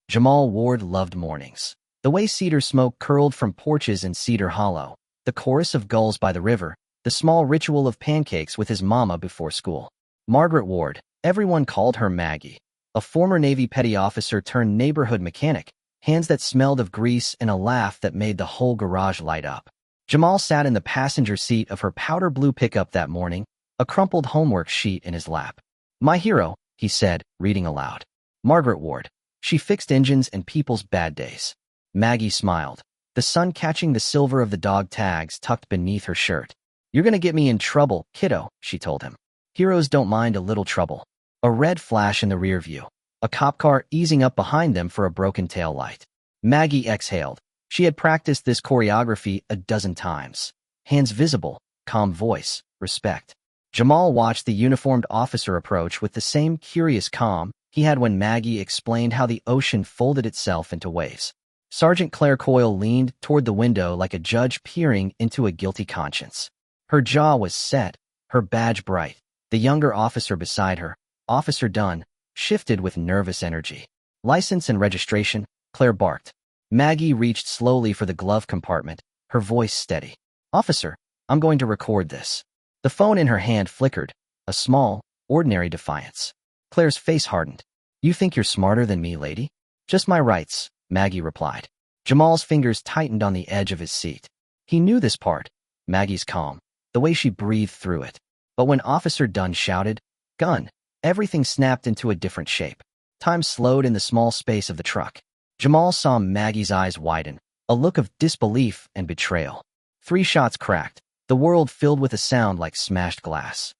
Jamal Ward loved mornings. The way cedar smoke curled from porches in Cedar Hollow, the chorus of gulls by the river, the small ritual of pancakes with his mama before school. Margaret Ward, everyone called her Maggie, a former Navy petty officer turned neighborhood mechanic, hands that smelled of grease and a laugh that made the whole garage light up. Jamal sat in the passenger seat of her powder blue pickup that morning, a crumpled homework sheet in his lap. "My hero," he said, reading aloud. Margaret Ward. She fixed engines and people's bad days. Maggie smiled, the sun catching the silver of the dog tags tucked beneath her shirt. "You're gonna get me in trouble, kiddo," she told him. Heroes don't mind a little trouble. A red flash in the rear view. A cop car easing up behind them for a broken tail light. Maggie exhaled. She had practiced this choreography a dozen times. Hands visible, calm voice, respect. Jamal watched the uniformed officer approach with the same curious calm he had when Maggie explained how the ocean folded itself into waves. Sergeant Claire Coyle leaned toward the window like a judge peering into a guilty conscience. Her jaw was set, her badge bright. The younger officer beside her, Officer Dunn, shifted with nervous energy. "License and registration," Claire barked. Maggie reached slowly for the glove compartment, her voice steady. "Officer, I'm going to record this." The phone in her hand flickered, a small, ordinary defiance. Claire's face hardened. "You think you're smarter than me, lady?" "Just my rights," Maggie replied. Jamal's fingers tightened on the edge of his seat. He knew this part, Maggie's calm, the way she breathed through it. But when Officer Dunn shouted, "Gun," everything snapped into a different shape. Time slowed in the small space of the truck. Jamal saw Maggie's eyes widen, a look of disbelief and betrayal. 3 shots cracked, the world filled with a sound like smashed glass.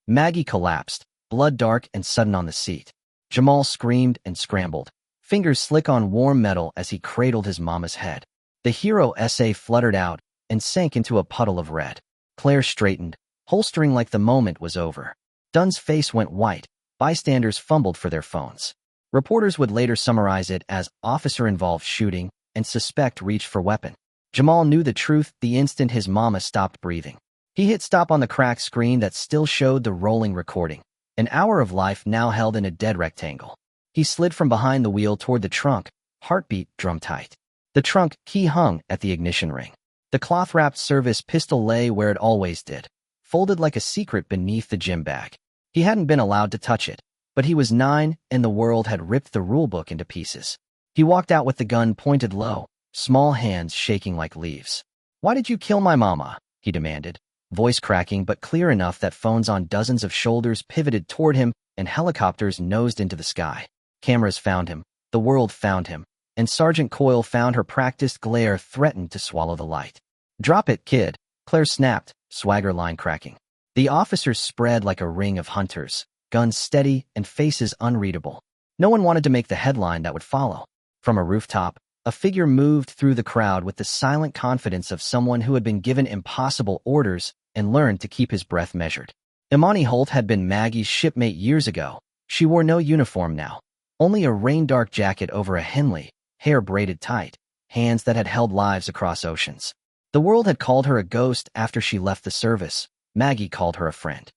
Maggie collapsed, blood dark and sudden on the seat. Jamal screamed and scrambled, fingers slick on warm metal as he cradled his mama's head. The hero essay fluttered out and sank into a puddle of red. Claire straightened, holstering like the moment was over. Dunn's face went white. Bystanders fumbled for their phones. Reporters would later summarize it as officer-involved shooting and suspect reached for weapon. Jamal knew the truth the instant his mama stopped breathing. He hit stop on the cracked screen that still showed the rolling recording. An hour of life now held in a dead rectangle. He slid from behind the wheel toward the trunk, heartbeat drum tight. The trunk key hung at the ignition ring. The cloth-wrapped service pistol lay where it always did, folded like a secret beneath the gym bag. He hadn't been allowed to touch it, but he was 9 and the world had ripped the rulebook into pieces. He walked out with the gun pointed low, small hands shaking like leaves. "Why did you kill my mama?" he demanded, voice cracking but clear enough that phones on dozens of shoulders pivoted toward him and helicopters nosed into the sky. Cameras found him, the world found him, and Sergeant Coyle found her practiced glare threatened to swallow the light. "Drop it, kid," Claire snapped, swagger line cracking. The officers spread like a ring of hunters, guns steady and faces unreadable. No one wanted to make the headline that would follow. From a rooftop, a figure moved through the crowd with the silent confidence of someone who had been given impossible orders and learned to keep his breath measured. Imani Holt had been Maggie's shipmate years ago. She wore no uniform now, only a rain-dark jacket over a Henley, hair braided tight, hands that had held lives across oceans. The world had called her a ghost after she left the service. Maggie called her a friend.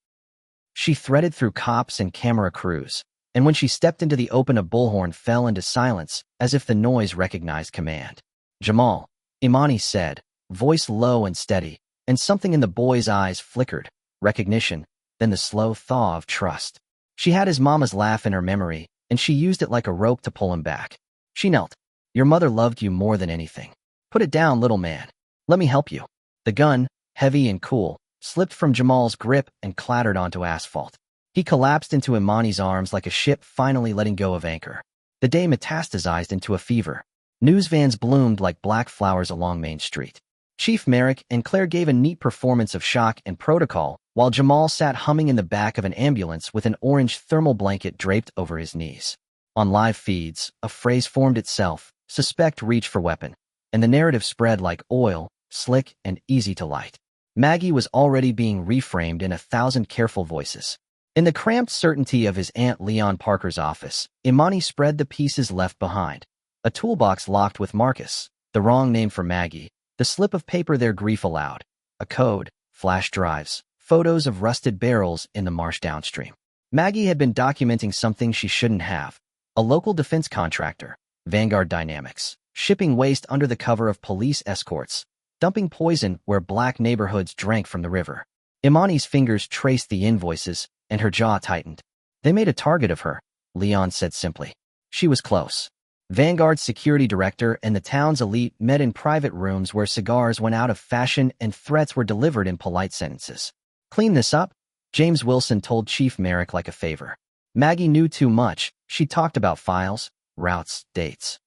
She threaded through cops and camera crews, and when she stepped into the open a bullhorn fell into silence as if the noise recognized command. "Jamal," Imani said, voice low and steady, and something in the boy's eyes flickered, recognition, then the slow thaw of trust. She had his mama's laugh in her memory, and she used it like a rope to pull him back. She knelt. "Your mother loved you more than anything. Put it down, little man. Let me help you." The gun, heavy and cool, slipped from Jamal's grip and clattered onto asphalt. He collapsed into Imani's arms like a ship finally letting go of anchor. The day metastasized into a fever. News vans bloomed like black flowers along Main Street. Chief Merrick and Claire gave a neat performance of shock and protocol, while Jamal sat humming in the back of an ambulance with an orange thermal blanket draped over his knees. On live feeds, a phrase formed itself, "Suspect reach for weapon," and the narrative spread like oil, slick and easy to light. Maggie was already being reframed in 1,000 careful voices. In the cramped certainty of his Aunt Leon Parker's office, Imani spread the pieces left behind. A toolbox locked with Marcus, the wrong name for Maggie, the slip of paper their grief allowed, a code, flash drives, photos of rusted barrels in the marsh downstream. Maggie had been documenting something she shouldn't have. A local defense contractor, Vanguard dynamics. Shipping waste under the cover of police escorts. Dumping poison where black neighborhoods drank from the river. Imani's fingers traced the invoices, and her jaw tightened. They made a target of her, Leon said simply. She was close. Vanguard's security director and the town's elite met in private rooms where cigars went out of fashion and threats were delivered in polite sentences. Clean this up? James Wilson told Chief Merrick like a favor. Maggie knew too much. She talked about files, routes, dates.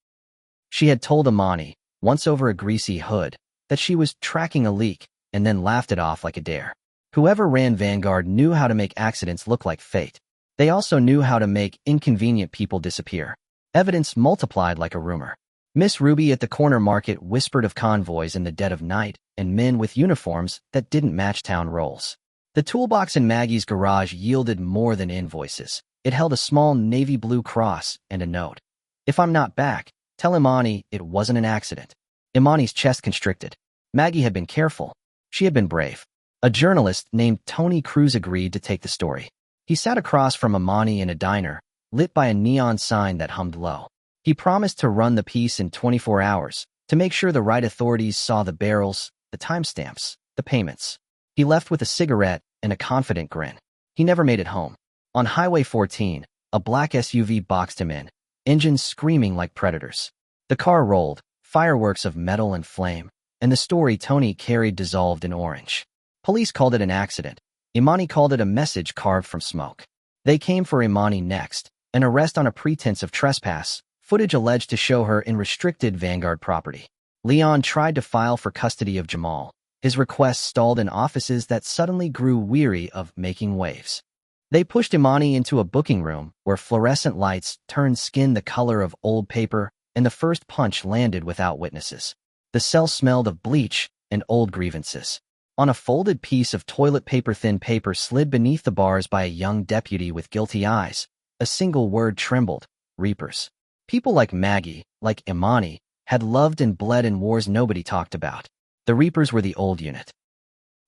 She had told Imani, once over a greasy hood, that she was tracking a leak, and then laughed it off like a dare. Whoever ran Vanguard knew how to make accidents look like fate. They also knew how to make inconvenient people disappear. Evidence multiplied like a rumor. Miss Ruby at the corner market whispered of convoys in the dead of night and men with uniforms that didn't match town roles. The toolbox in Maggie's garage yielded more than invoices. It held a small navy blue cross and a note. If I'm not back, tell Imani it wasn't an accident. Imani's chest constricted. Maggie had been careful. She had been brave. A journalist named Tony Cruz agreed to take the story. He sat across from Imani in a diner, lit by a neon sign that hummed low. He promised to run the piece in 24 hours, to make sure the right authorities saw the barrels, the timestamps, the payments. He left with a cigarette and a confident grin. He never made it home. On Highway 14, a black SUV boxed him in, engines screaming like predators. The car rolled, fireworks of metal and flame, and the story Tony carried dissolved in orange. Police called it an accident. Imani called it a message carved from smoke. They came for Imani next, an arrest on a pretense of trespass, footage alleged to show her in restricted Vanguard property. Leon tried to file for custody of Jamal. His request stalled in offices that suddenly grew weary of making waves. They pushed Imani into a booking room where fluorescent lights turned skin the color of old paper, and the first punch landed without witnesses. The cell smelled of bleach and old grievances. On a folded piece of toilet paper, thin paper slid beneath the bars by a young deputy with guilty eyes. A single word trembled: Reapers. People like Maggie, like Imani, had loved and bled in wars nobody talked about. The Reapers were the old unit.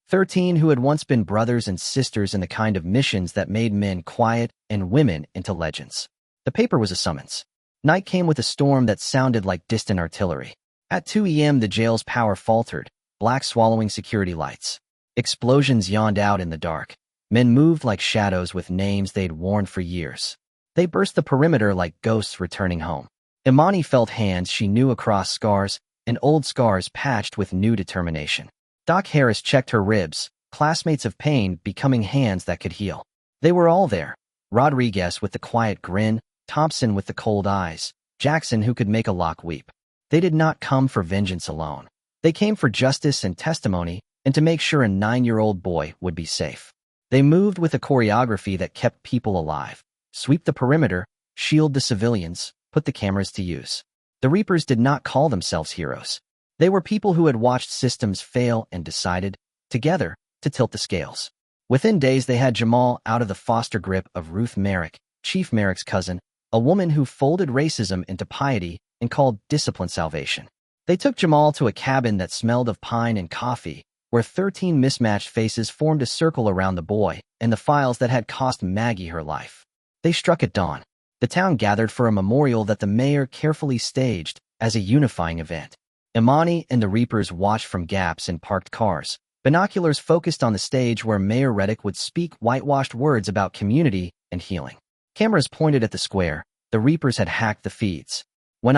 13 who had once been brothers and sisters in the kind of missions that made men quiet and women into legends. The paper was a summons. Night came with a storm that sounded like distant artillery. At 2 a.m. the jail's power faltered, black swallowing security lights. Explosions yawned out in the dark. Men moved like shadows with names they'd worn for years. They burst the perimeter like ghosts returning home. Imani felt hands she knew across scars, and old scars patched with new determination. Doc Harris checked her ribs, classmates of pain becoming hands that could heal. They were all there. Rodriguez with the quiet grin, Thompson with the cold eyes, Jackson who could make a lock weep. They did not come for vengeance alone. They came for justice and testimony, and to make sure a 9-year-old boy would be safe. They moved with a choreography that kept people alive. Sweep the perimeter, shield the civilians, put the cameras to use. The Reapers did not call themselves heroes. They were people who had watched systems fail and decided, together, to tilt the scales. Within days they had Jamal out of the foster grip of Ruth Merrick, Chief Merrick's cousin, a woman who folded racism into piety and called discipline salvation. They took Jamal to a cabin that smelled of pine and coffee, where 13 mismatched faces formed a circle around the boy and the files that had cost Maggie her life. They struck at dawn. The town gathered for a memorial that the mayor carefully staged as a unifying event. Imani and the Reapers watched from gaps in parked cars, binoculars focused on the stage where Mayor Reddick would speak whitewashed words about community and healing. Cameras pointed at the square. The Reapers had hacked the feeds. When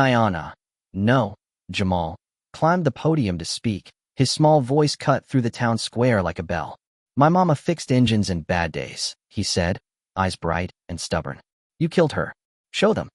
Jamal climbed the podium to speak, his small voice cut through the town square like a bell. My mama fixed engines in bad days, he said, eyes bright and stubborn. You killed her. Show them.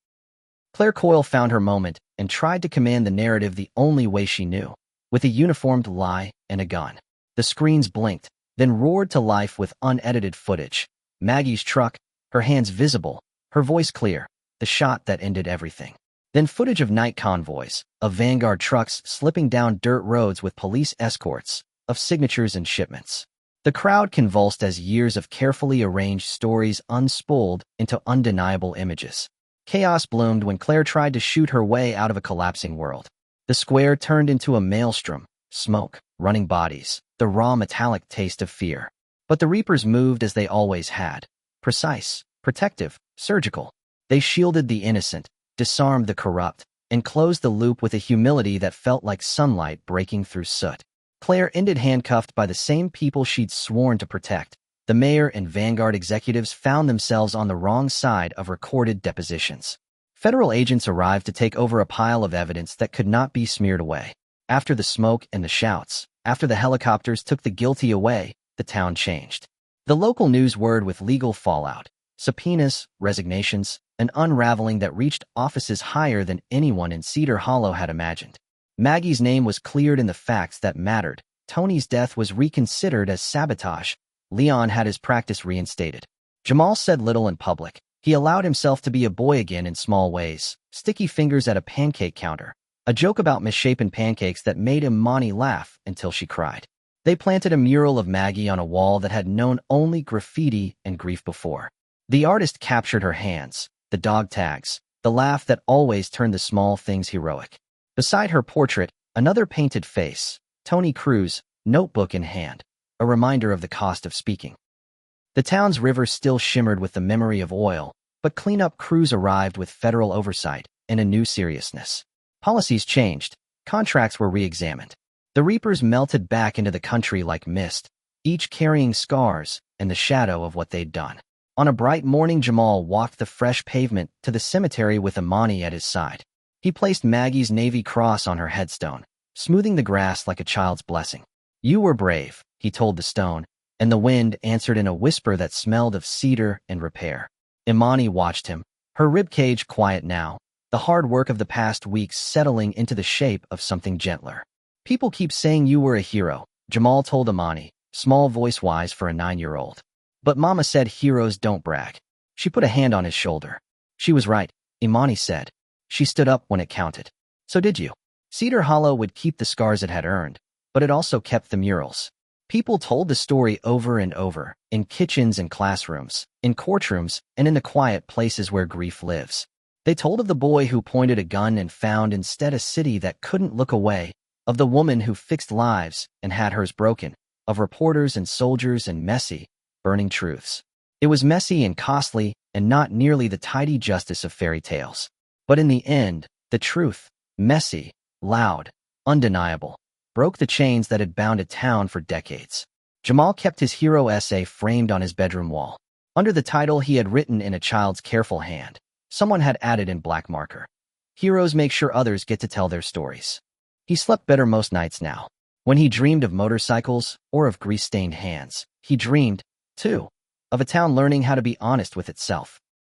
Claire Coyle found her moment and tried to command the narrative the only way she knew, with a uniformed lie and a gun. The screens blinked, then roared to life with unedited footage. Maggie's truck, her hands visible, her voice clear, the shot that ended everything. Then footage of night convoys, of Vanguard trucks slipping down dirt roads with police escorts, of signatures and shipments. The crowd convulsed as years of carefully arranged stories unspooled into undeniable images. Chaos bloomed when Claire tried to shoot her way out of a collapsing world. The square turned into a maelstrom, smoke, running bodies, the raw metallic taste of fear. But the Reapers moved as they always had. Precise, protective, surgical. They shielded the innocent, disarmed the corrupt, and closed the loop with a humility that felt like sunlight breaking through soot. Claire ended handcuffed by the same people she'd sworn to protect. The mayor and Vanguard executives found themselves on the wrong side of recorded depositions. Federal agents arrived to take over a pile of evidence that could not be smeared away. After the smoke and the shouts, after the helicopters took the guilty away, the town changed. The local news whirred with legal fallout, subpoenas, resignations, an unraveling that reached offices higher than anyone in Cedar Hollow had imagined. Maggie's name was cleared in the facts that mattered. Tony's death was reconsidered as sabotage. Leon had his practice reinstated. Jamal said little in public. He allowed himself to be a boy again in small ways. Sticky fingers at a pancake counter. A joke about misshapen pancakes that made Imani laugh until she cried. They planted a mural of Maggie on a wall that had known only graffiti and grief before. The artist captured her hands, the dog tags, the laugh that always turned the small things heroic. Beside her portrait, another painted face, Tony Cruz, notebook in hand, a reminder of the cost of speaking. The town's river still shimmered with the memory of oil, but cleanup crews arrived with federal oversight and a new seriousness. Policies changed, contracts were re-examined. The reapers melted back into the country like mist, each carrying scars and the shadow of what they'd done. On a bright morning, Jamal walked the fresh pavement to the cemetery with Imani at his side. He placed Maggie's navy cross on her headstone, smoothing the grass like a child's blessing. "You were brave," he told the stone, and the wind answered in a whisper that smelled of cedar and repair. Imani watched him, her ribcage quiet now, the hard work of the past weeks settling into the shape of something gentler. "People keep saying you were a hero," Jamal told Imani, small voice-wise for a 9-year-old. "But Mama said heroes don't brag." She put a hand on his shoulder. "She was right," Imani said. "She stood up when it counted. So did you." Cedar Hollow would keep the scars it had earned, but it also kept the murals. People told the story over and over, in kitchens and classrooms, in courtrooms, and in the quiet places where grief lives. They told of the boy who pointed a gun and found instead a city that couldn't look away, of the woman who fixed lives and had hers broken, of reporters and soldiers and messy, burning truths. It was messy and costly and not nearly the tidy justice of fairy tales. But in the end, the truth, messy, loud, undeniable, broke the chains that had bound a town for decades. Jamal kept his hero essay framed on his bedroom wall. Under the title he had written in a child's careful hand, someone had added in black marker, "Heroes make sure others get to tell their stories." He slept better most nights now. When he dreamed of motorcycles or of grease-stained hands, he dreamed, too, of a town learning how to be honest with itself.